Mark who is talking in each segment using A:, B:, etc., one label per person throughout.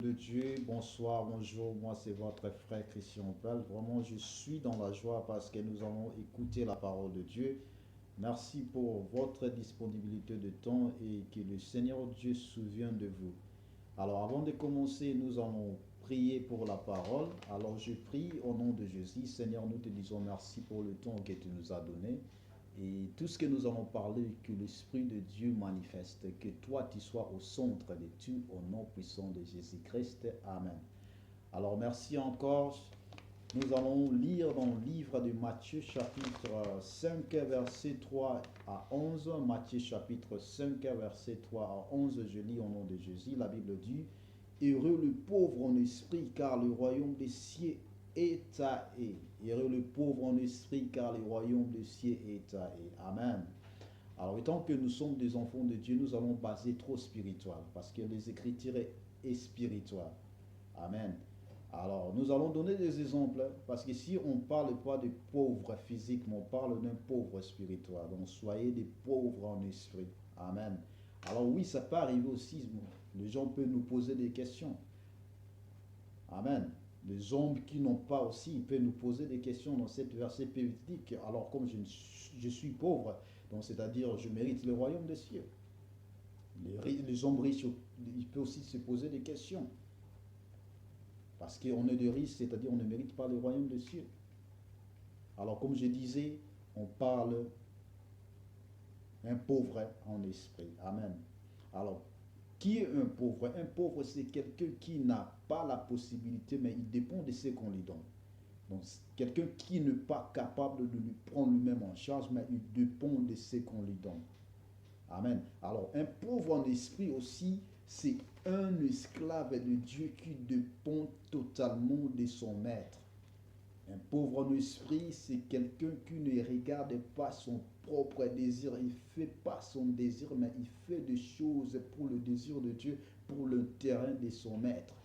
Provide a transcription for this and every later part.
A: De Dieu, bonsoir, bonjour, moi c'est votre frère Christian Bell. Vraiment, je suis dans la joie parce que nous allons écouter la parole de Dieu. Merci pour votre disponibilité de temps et que le Seigneur Dieu se souvienne de vous. Alors avant de commencer, nous allons prier pour la parole. Alors je prie au nom de Jésus. Seigneur, nous te disons merci pour le temps que tu nous as donné. Et tout ce que nous allons parler, que l'Esprit de Dieu manifeste, que toi tu sois au centre de tout, au nom puissant de Jésus-Christ. Amen. Alors merci encore. Nous allons lire dans le livre de Matthieu chapitre 5 verset 3 à 11. Matthieu chapitre 5 verset 3 à 11. Je lis au nom de Jésus. La Bible dit, heureux le pauvre en esprit, car le royaume des cieux est à eux. Heureux le pauvre en esprit, car le royaume des cieux est à eux. Amen. Alors, étant que nous sommes des enfants de Dieu, nous allons baser trop spirituel, parce que les Écritures est spirituel. Amen. Alors, nous allons donner des exemples, parce qu'ici, on ne parle pas de pauvres physiquement, on parle d'un pauvre spirituel. Donc, soyez des pauvres en esprit. Amen. Alors oui, ça peut arriver aussi, les gens peuvent nous poser des questions. Amen. Les hommes qui n'ont pas aussi, ils peuvent nous poser des questions dans cette verset pédique. Alors, comme je suis pauvre, donc c'est-à-dire je mérite le royaume des cieux. Les hommes riches, ils peuvent aussi se poser des questions. Parce qu'on est des riches, c'est-à-dire on ne mérite pas le royaume des cieux. Alors, comme je disais, on parle un pauvre en esprit. Amen. Alors, qui est un pauvre? Un pauvre, c'est quelqu'un qui n'a pas la possibilité, mais il dépend de ce qu'on lui donne. Donc, quelqu'un qui n'est pas capable de lui prendre lui-même en charge, mais il dépend de ce qu'on lui donne. Amen. Alors, un pauvre en esprit aussi, c'est un esclave de Dieu qui dépend totalement de son maître. Un pauvre en esprit, c'est quelqu'un qui ne regarde pas son propre désir. Il ne fait pas son désir, mais il fait des choses pour le désir de Dieu, pour le terrain de son maître.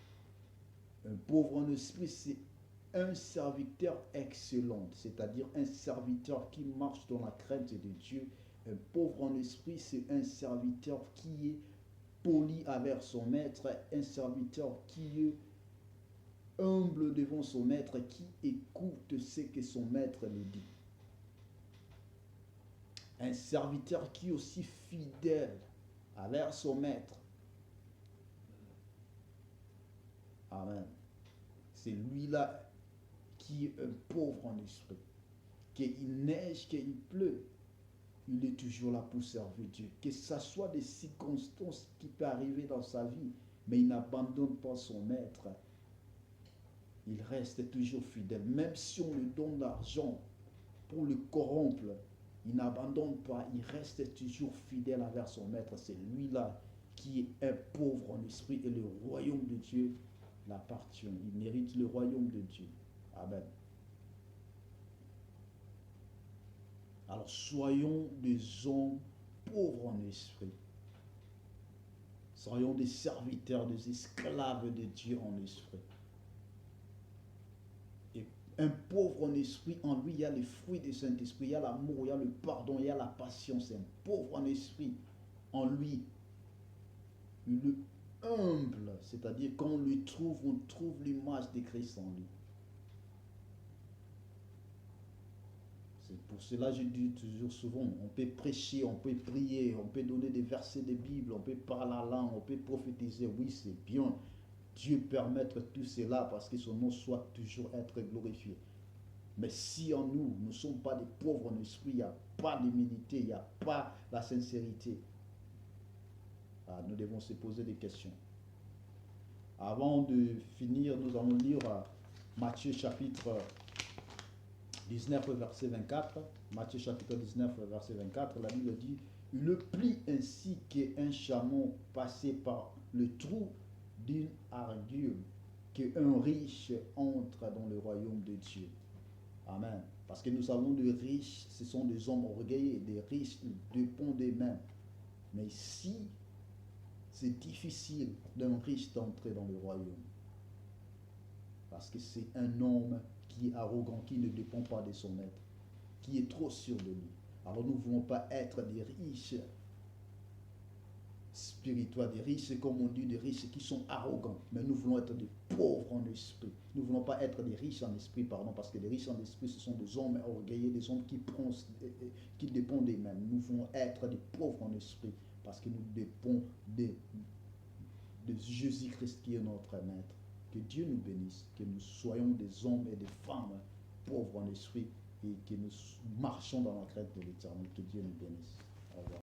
A: Un pauvre en esprit, c'est un serviteur excellent, c'est-à-dire un serviteur qui marche dans la crainte de Dieu. Un pauvre en esprit, c'est un serviteur qui est poli avec son maître, un serviteur qui est humble devant son maître, qui écoute ce que son maître lui dit. Un serviteur qui est aussi fidèle avec son maître. Amen. C'est lui-là qui est un pauvre en esprit. Qu'il neige, qu'il pleut, il est toujours là pour servir Dieu. Que ce soit des circonstances qui peuvent arriver dans sa vie, mais il n'abandonne pas son maître. Il reste toujours fidèle. Même si on lui donne l'argent pour le corrompre, il n'abandonne pas. Il reste toujours fidèle envers son maître. C'est lui-là qui est un pauvre en esprit et le royaume de Dieu l'appartient. Il mérite le royaume de Dieu. Amen. Alors soyons des hommes pauvres en esprit. Soyons des serviteurs, des esclaves de Dieu en esprit. Et un pauvre en esprit, en lui, il y a les fruits du Saint-Esprit, il y a l'amour, il y a le pardon, il y a la patience. Un pauvre en esprit, en lui, il est humble, c'est-à-dire quand on le trouve, on trouve l'image de Christ en lui. C'est pour cela que je dis toujours souvent, on peut prêcher, on peut prier, on peut donner des versets de Bible, on peut parler la langue, on peut prophétiser, oui c'est bien. Dieu permettre tout cela parce que son nom soit toujours être glorifié. Mais si en nous, nous ne sommes pas des pauvres en esprit, il n'y a pas d'humilité, il n'y a pas la sincérité, nous devons se poser des questions. Avant de finir, nous allons lire Matthieu chapitre 19, verset 24. Matthieu chapitre 19, verset 24, la Bible dit, il le plie ainsi qu'un chameau passé par le trou d'une argile, qu'un riche entre dans le royaume de Dieu. Amen. Parce que nous savons des riches, ce sont des hommes orgueilleux, des riches, ils dépendent d'eux-mêmes. Mais si c'est difficile d'un riche d'entrer dans le royaume, parce que c'est un homme qui est arrogant, qui ne dépend pas de son maître, qui est trop sûr de lui. Alors nous ne voulons pas être des riches spirituels, des riches, comme on dit, des riches qui sont arrogants. Mais nous voulons être des pauvres en esprit. Nous ne voulons pas être des riches en esprit, pardon, parce que les riches en esprit, ce sont des hommes orgueilleux, des hommes qui dépendent d'eux-mêmes. Nous voulons être des pauvres en esprit, parce que nous dépendons de Jésus-Christ qui est notre maître. Que Dieu nous bénisse, que nous soyons des hommes et des femmes pauvres en esprit et que nous marchons dans la crainte de l'Éternel. Que Dieu nous bénisse. Au revoir.